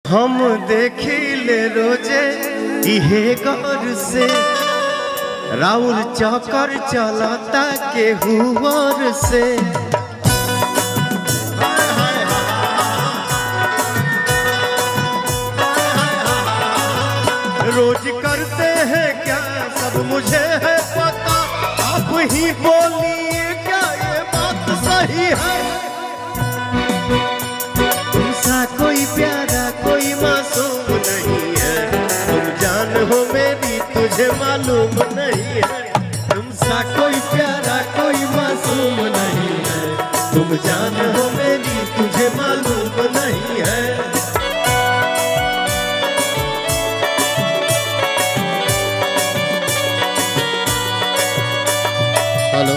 हम देखिले रोजे इहे गौर से राउर चौकर चलता के हुआर से। रोज करते हैं क्या सब मुझे है पता, आप ही बोलिए क्या ये बात सही है। तुमसा कोई प्यारा कोई मासूम नहीं है, तुम जान हो मेरी तुझे मालूम नहीं है। तुमसा कोई प्यारा कोई मासूम नहीं है, तुम जान हो मेरी तुझे मालूम नहीं है। हेलो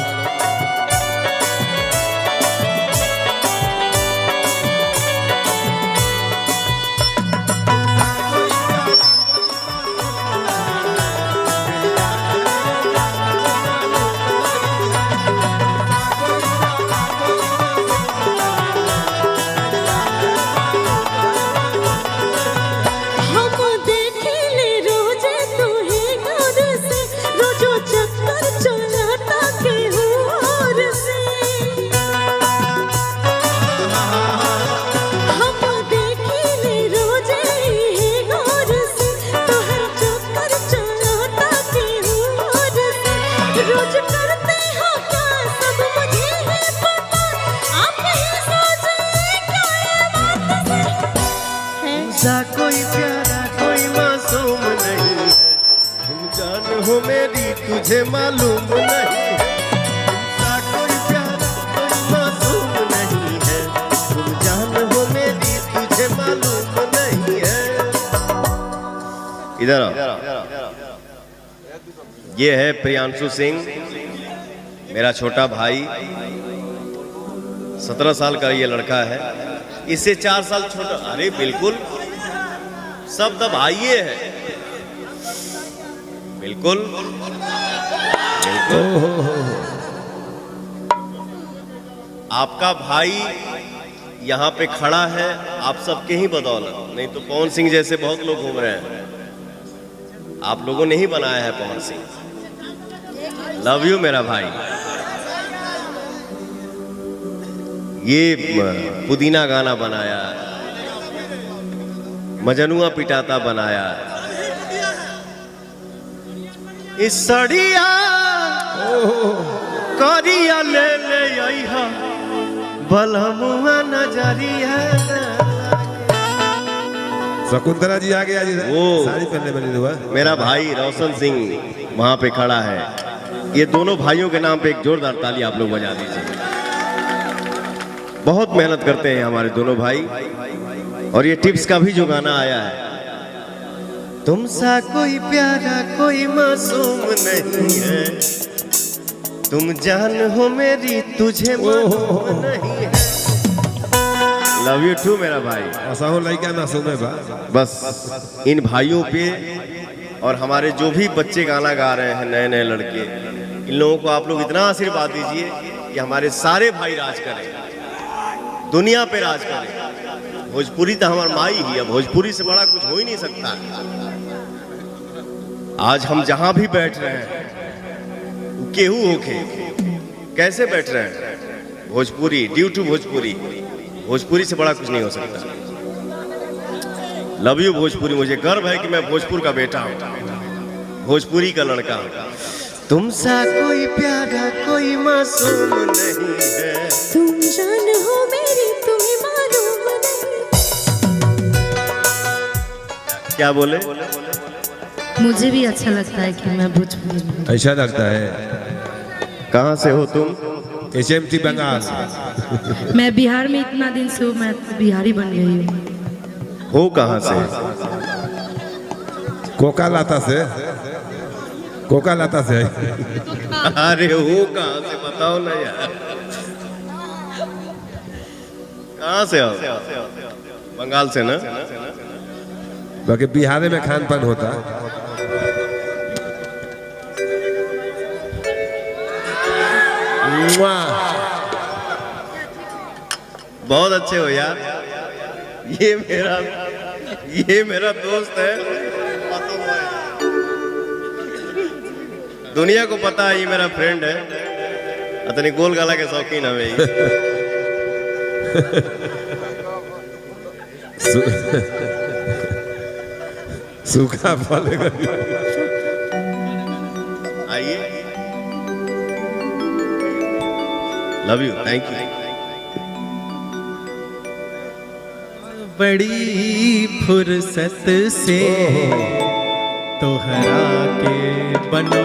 कोई प्यारा कोई मासूम नहीं है, तुम जान हो मेरी तुझे मालूम नहीं है। कोई प्यारा कोई मासूम नहीं है, तुम जान हो मेरी तुझे मालूम नहीं है। इधर आओ। ये है प्रियांशु सिंह, मेरा छोटा भाई। 17 साल का ये लड़का है, इससे 4 साल छोटा। अरे बिल्कुल सब तो भाइये है, बिल्कुल बिल्कुल। आपका भाई यहाँ पे खड़ा है आप सबके ही बदौलत, नहीं तो पवन सिंह जैसे बहुत लोग घूम रहे हैं। आप लोगों ने ही बनाया है पवन सिंह। लव यू मेरा भाई। ये पुदीना गाना बनाया, मजनुआ पिटाता बनाया, इस सड़िया करिया ले ले आइहा बलमुआ नजरिया। शकुंतला जी आ गया जी, वो साड़ी पहनने वाली हुआ मेरा भाई रोशन सिंह वहां पे खड़ा है। ये दोनों भाइयों के नाम पे एक जोरदार ताली आप लोग बजा दीजिए। बहुत मेहनत करते हैं हमारे दोनों भाई। और ये टिप्स का भी जो गाना आया है, तुमसा कोई प्यारा कोई मासूम नहीं है, तुम जान हो मेरी तुझे मालूम नहीं है। लव यू टू मेरा भाई। ऐसा हो लड़का मासूम है बस इन भाइयों पे और हमारे जो भी बच्चे गाना गा रहे हैं, नए नए लड़के, इन लोगों को आप लोग इतना आशीर्वाद दीजिए कि हमारे सारे भाई राज करें, दुनिया पे राज करें। भोजपुरी तो हमारी माई ही है, भोजपुरी से बड़ा कुछ हो ही नहीं सकता। आज हम जहां भी बैठ रहे हैं, केहू होके कैसे बैठ रहे हैं, भोजपुरी, ड्यू टू भोजपुरी। भोजपुरी से बड़ा कुछ नहीं हो सकता। Love you Bhojpuri. मुझे गर्व है कि मैं भोजपुर का बेटा हूं, भोजपुरी का लड़का हूं। तुमसा कोई प्यारा कोई मासूम नहीं है, तुम जान हो मेरी तुम्हें मालूम नहीं। क्या बोले? मुझे भी अच्छा लगता है कि मैं भोजपुरी में। ऐसा लगता है। कहाँ से हो तुम? HMT बंगाल। मैं बिहार में इतना दिन से हूँ, मैं बिहारी बन गई हूँ। हो कहाँ से? कोकालाता से। कोकालाता से। अरे हो कहाँ से बताओ ना यार, कहाँ से हो? बंगाल से ना? बाकी बिहार में खान पान होता। बहुत अच्छे हो यार। ये मेरा ये मेरा दोस्त है, दुनिया को पता है ये मेरा फ्रेंड है। अतनी गोल गाला के शौकीन हमें सूखा फल। आइए, लव यू, थैंक यू। बड़ी फुर्सत से तोहरा के बनो